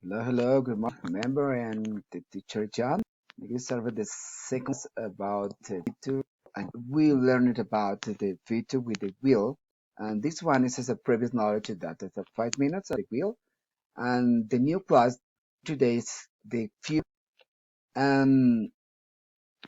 Hello, good morning. Remember, and the teacher John. We start with the second about feature, and we learned about the feature with the wheel. And this one is a previous knowledge that it's 5 minutes of the wheel. And the new class today is the few. Um,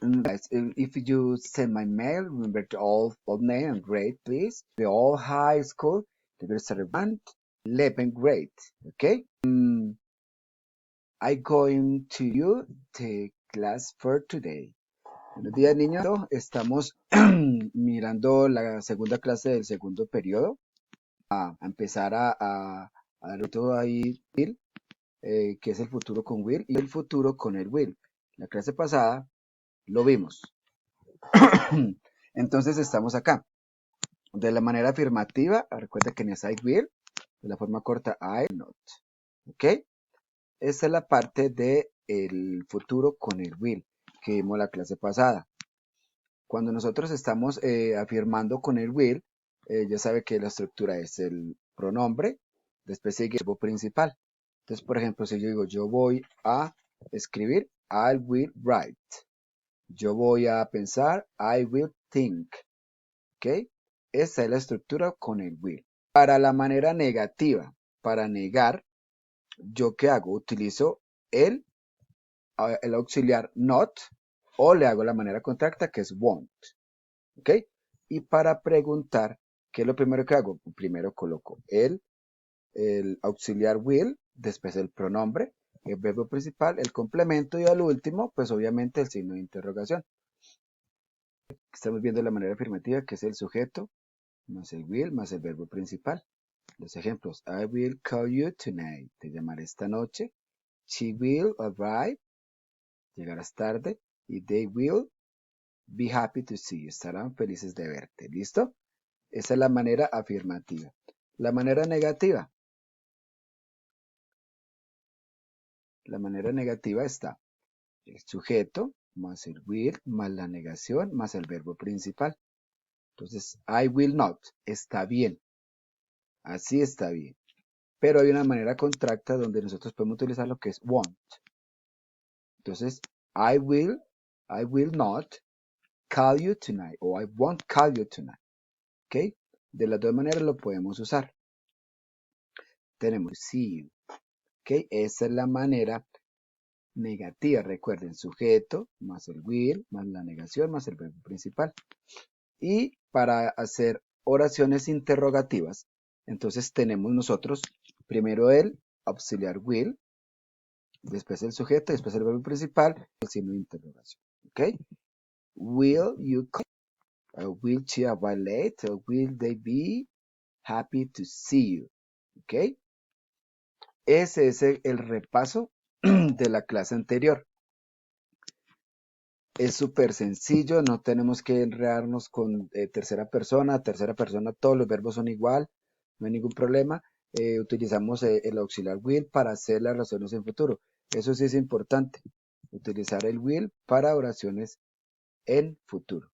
guys, if you send my mail, remember to all name and grade, please. The all high school, the grade start 11th grade. Okay. I going to you the class for today. Buenos días, niños. Estamos mirando la segunda clase del segundo periodo. A empezar a dar todo ahí, Will, que es el futuro con Will y el futuro con el Will. La clase pasada lo vimos. Entonces estamos acá. De la manera afirmativa, recuerda que en esa I will, de la forma corta I not. ¿Ok? Esta es la parte de el futuro con el will que vimos la clase pasada. Cuando nosotros estamos afirmando con el will, ya sabe que la estructura es el pronombre, después sigue el verbo principal. Entonces, por ejemplo, si yo digo yo voy a escribir, I will write. Yo voy a pensar, I will think. ¿Ok? Esa es la estructura con el will. Para la manera negativa, para negar, ¿yo qué hago? Utilizo el auxiliar not o le hago la manera contracta que es won't. ¿Ok? Y para preguntar, ¿qué es lo primero que hago? Primero coloco el auxiliar will, después el pronombre, el verbo principal, el complemento y al último, pues obviamente el signo de interrogación. Estamos viendo la manera afirmativa que es el sujeto más el will más el verbo principal. Los ejemplos, I will call you tonight. Te llamaré esta noche. She will arrive. Llegarás tarde. Y they will be happy to see you. Estarán felices de verte. ¿Listo? Esa es la manera afirmativa. La manera negativa. La manera negativa está el sujeto más el will más la negación más el verbo principal. Entonces, I will not. Está bien. Así está bien. Pero hay una manera contracta donde nosotros podemos utilizar lo que es won't. Entonces, I will not call you tonight o I won't call you tonight. ¿Ok? De las dos maneras lo podemos usar. Tenemos see you. ¿Ok? Esa es la manera negativa. Recuerden, sujeto más el will más la negación más el verbo principal. Y para hacer oraciones interrogativas, entonces tenemos nosotros primero el auxiliar will, después el sujeto, después el verbo principal, el signo de interrogación. ¿Ok? Will you come? Will she arrive late? Or will they be happy to see you? ¿Ok? Ese es el repaso de la clase anterior. Es súper sencillo, no tenemos que enredarnos con tercera persona, todos los verbos son igual, no hay ningún problema. Utilizamos el auxiliar will para hacer las oraciones en futuro. Eso sí es importante, utilizar el will para oraciones en futuro.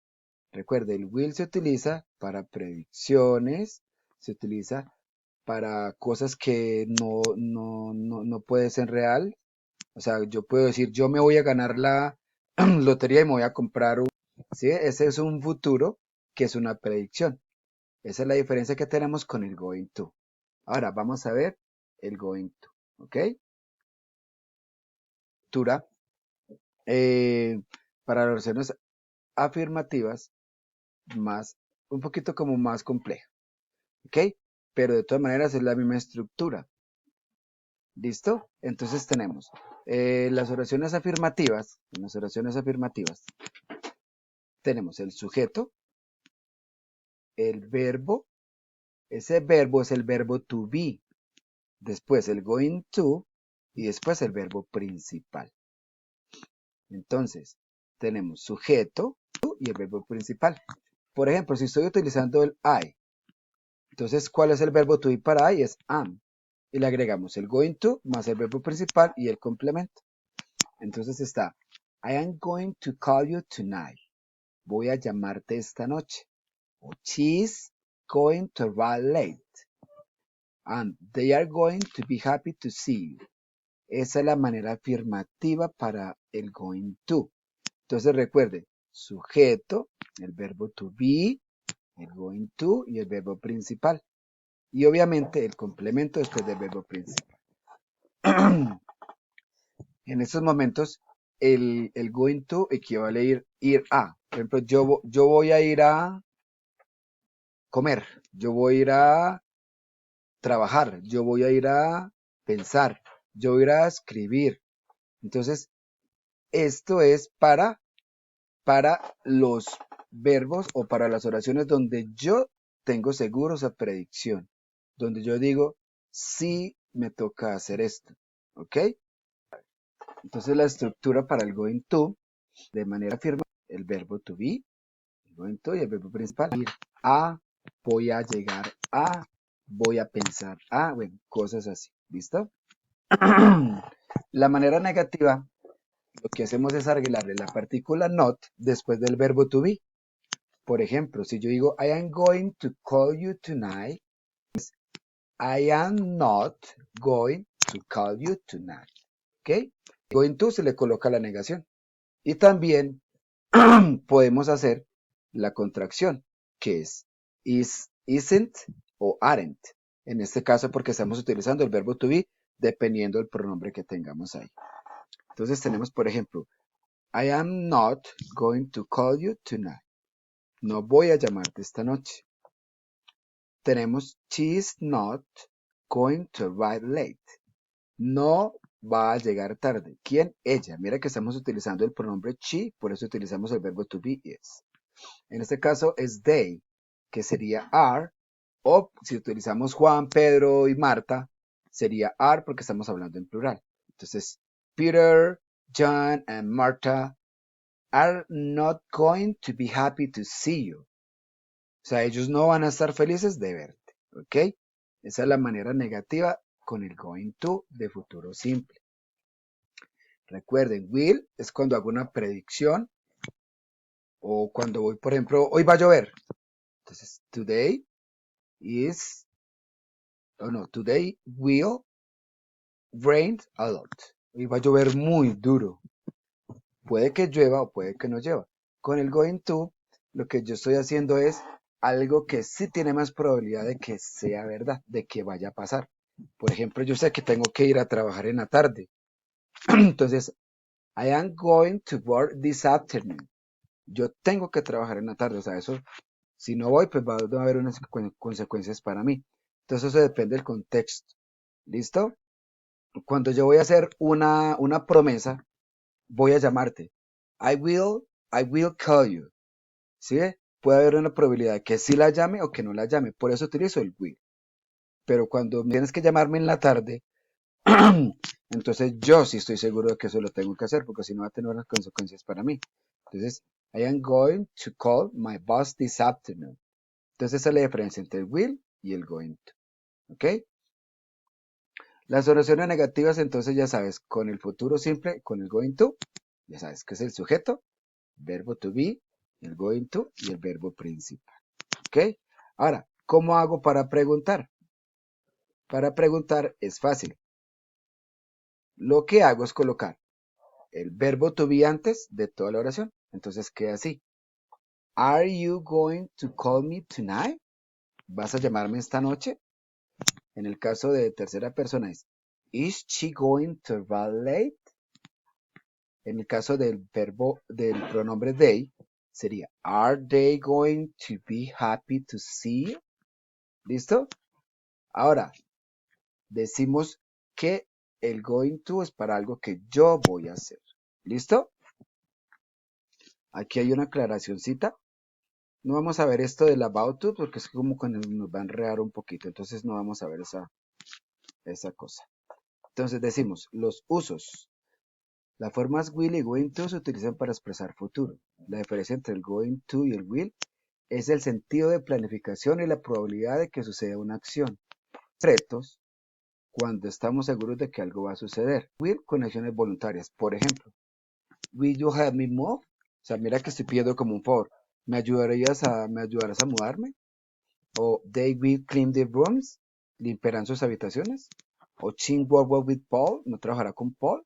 Recuerde, el will se utiliza para predicciones, se utiliza para cosas que no puede ser real. O sea, yo puedo decir, yo me voy a ganar la lotería y me voy a comprar un... ¿Sí? Ese es un futuro que es una predicción. Esa es la diferencia que tenemos con el going to. Ahora, vamos a ver el going to. ¿Ok? Futura, para las oraciones afirmativas, un poquito como más compleja. ¿Ok? Pero de todas maneras es la misma estructura. ¿Listo? Entonces tenemos las oraciones afirmativas. En las oraciones afirmativas tenemos el sujeto, el verbo, ese verbo es el verbo to be, después el going to y después el verbo principal. Entonces, tenemos sujeto y el verbo principal. Por ejemplo, si estoy utilizando el I, entonces, ¿cuál es el verbo to be para I? Es am. Y le agregamos el going to más el verbo principal y el complemento. Entonces está, I am going to call you tonight. Voy a llamarte esta noche. O she's going to arrive late. And they are going to be happy to see you. Esa es la manera afirmativa para el going to. Entonces recuerde, sujeto, el verbo to be, el going to y el verbo principal. Y obviamente el complemento después del verbo principal. En estos momentos, el going to equivale a ir a. Por ejemplo, yo voy a ir a comer, yo voy a ir a trabajar, yo voy a ir a pensar, yo voy a ir a escribir. Entonces, esto es para los verbos o para las oraciones donde yo tengo seguro esa predicción, donde yo digo, sí me toca hacer esto, ¿ok? Entonces la estructura para el going to, de manera firme, el verbo to be, el going to y el verbo principal, ir a, voy a llegar a, voy a pensar a, bueno, cosas así, ¿listo? La manera negativa, lo que hacemos es agregarle la partícula not después del verbo to be. Por ejemplo, si yo digo, I am going to call you tonight, I am not going to call you tonight. ¿Ok? Going to se le coloca la negación. Y también podemos hacer la contracción, que es is, isn't o aren't. En este caso porque estamos utilizando el verbo to be dependiendo del pronombre que tengamos ahí. Entonces tenemos, por ejemplo, I am not going to call you tonight. No voy a llamarte esta noche. Tenemos she's not going to arrive late. No va a llegar tarde. ¿Quién? Ella. Mira que estamos utilizando el pronombre she, por eso utilizamos el verbo to be is. En este caso es they, que sería are, o si utilizamos Juan, Pedro y Marta, sería are porque estamos hablando en plural. Entonces, Peter, John and Martha are not going to be happy to see you. O sea, ellos no van a estar felices de verte, ¿ok? Esa es la manera negativa con el going to de futuro simple. Recuerden, will es cuando hago una predicción o cuando voy, por ejemplo, hoy va a llover. Entonces, today is, today will rain a lot. Hoy va a llover muy duro. Puede que llueva o puede que no llueva. Con el going to, lo que yo estoy haciendo es algo que sí tiene más probabilidad de que sea verdad, de que vaya a pasar. Por ejemplo, yo sé que tengo que ir a trabajar en la tarde. Entonces, I am going to work this afternoon. Yo tengo que trabajar en la tarde. O sea, eso, si no voy, pues va a haber unas consecuencias para mí. Entonces, eso depende del contexto. ¿Listo? Cuando yo voy a hacer una promesa, voy a llamarte. I will call you. ¿Sí? Puede haber una probabilidad de que sí la llame o que no la llame. Por eso utilizo el will. Pero cuando tienes que llamarme en la tarde, entonces yo sí estoy seguro de que eso lo tengo que hacer, porque si no va a tener unas consecuencias para mí. Entonces, I am going to call my boss this afternoon. Entonces, esa es la diferencia entre el will y el going to. ¿Ok? Las oraciones negativas, entonces ya sabes, con el futuro simple, con el going to, ya sabes que es el sujeto, verbo to be, el going to y el verbo principal. ¿Ok? Ahora, ¿cómo hago para preguntar? Para preguntar es fácil. Lo que hago es colocar el verbo to be antes de toda la oración. Entonces queda así. Are you going to call me tonight? ¿Vas a llamarme esta noche? En el caso de tercera persona es Is she going to arrive late? En el caso del verbo del pronombre they sería Are they going to be happy to see you? ¿Listo? Ahora, decimos que el going to es para algo que yo voy a hacer. ¿Listo? Aquí hay una aclaracióncita. No vamos a ver esto del about to porque es como que nos va a enredar un poquito. Entonces no vamos a ver esa cosa. Entonces decimos los usos. Las formas will y going to se utilizan para expresar futuro. La diferencia entre el going to y el will es el sentido de planificación y la probabilidad de que suceda una acción. Retos cuando estamos seguros de que algo va a suceder. Will con acciones voluntarias. Por ejemplo, will you help me move? O sea, mira que estoy pidiendo como un favor. ¿Me ayudarás a mudarme? O they will clean the rooms. ¿Limpiarán sus habitaciones? o teamwork with Paul, no trabajará con Paul.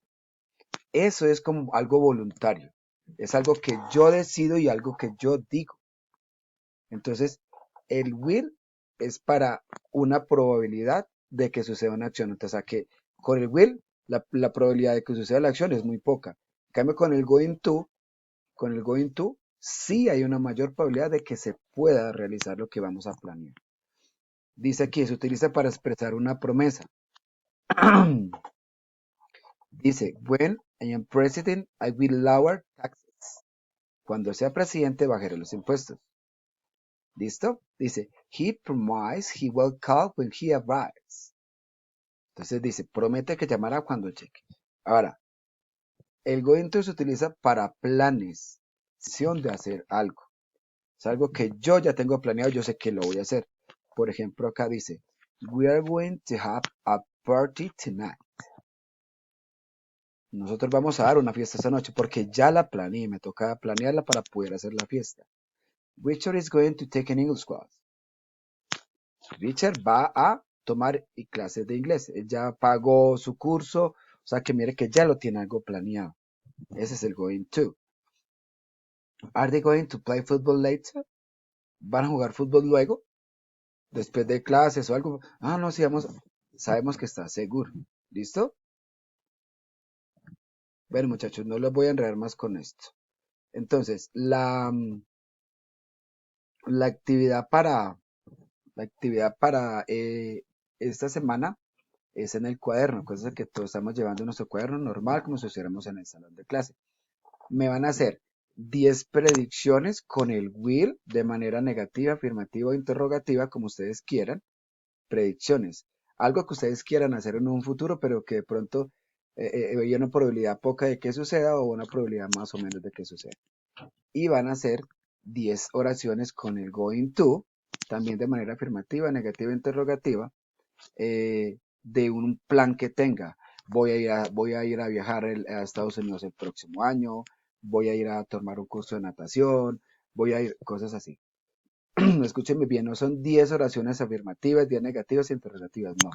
Eso es como algo voluntario. Es algo que yo decido y algo que yo digo. Entonces, el will es para una probabilidad de que suceda una acción. Entonces, a que con el will, la probabilidad de que suceda la acción es muy poca. En cambio, con el going to, sí hay una mayor probabilidad de que se pueda realizar lo que vamos a planear. Dice aquí, se utiliza para expresar una promesa. Dice, when I am president, I will lower taxes. Cuando sea presidente, bajaré los impuestos. ¿Listo? Dice, he promised he will call when he arrives. Entonces dice, promete que llamará cuando llegue. Ahora, el going to se utiliza para planes, decisión de hacer algo. Es algo que yo ya tengo planeado, yo sé que lo voy a hacer. Por ejemplo, acá dice, we are going to have a party tonight. Nosotros vamos a dar una fiesta esta noche porque ya la planeé, me toca planearla para poder hacer la fiesta. Richard is going to take an English class. Richard va a tomar clases de inglés. Él ya pagó su curso, o sea que mire que ya lo tiene algo planeado. Ese es el going to. Are they going to play football later? ¿Van a jugar fútbol luego? Después de clases o algo. Ah, no, sí, sabemos que está seguro. ¿Listo? Bueno, muchachos, no los voy a enredar más con esto. Entonces, la actividad para esta semana es en el cuaderno. Acuérdense que todos estamos llevando nuestro cuaderno normal como si estuviéramos en el salón de clase. Me van a hacer 10 predicciones con el will de manera negativa, afirmativa o interrogativa, como ustedes quieran. Predicciones. Algo que ustedes quieran hacer en un futuro, pero que de pronto hay una probabilidad poca de que suceda o una probabilidad más o menos de que suceda. Y van a hacer 10 oraciones con el going to, también de manera afirmativa, negativa, interrogativa, de un plan que tenga. Voy a ir a viajar a Estados Unidos el próximo año, voy a ir a tomar un curso de natación, voy a ir, cosas así. Escúchenme bien, no son 10 oraciones afirmativas, 10 negativas e interrogativas, no.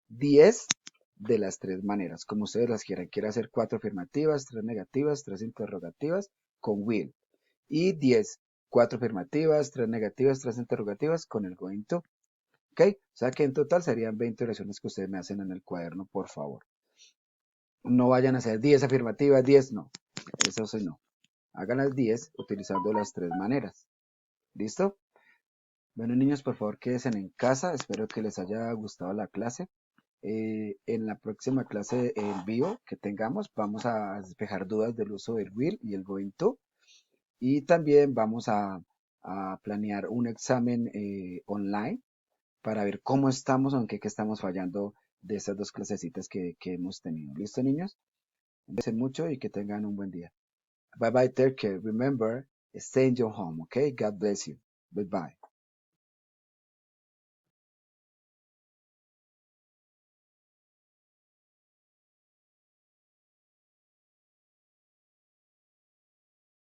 10 de las tres maneras, como ustedes las quieran. Quiero hacer 4 afirmativas, 3 negativas, 3 interrogativas con will. Y 10, 4 afirmativas, 3 negativas, 3 interrogativas con el going to. ¿Ok? O sea que en total serían 20 oraciones que ustedes me hacen en el cuaderno, por favor. No vayan a hacer 10 afirmativas, 10 no. Eso sí no. Hagan las 10 utilizando las tres maneras. ¿Listo? Bueno, niños, por favor, quédense en casa. Espero que les haya gustado la clase. En la próxima clase en vivo que tengamos, vamos a despejar dudas del uso del will y el going to. Y también vamos a planear un examen online para ver cómo estamos, aunque qué estamos fallando de estas dos clasecitas que hemos tenido. ¿Listo, niños? Cuídense mucho y que tengan un buen día. Bye bye, take care. Remember, stay in your home, okay? God bless you. Goodbye.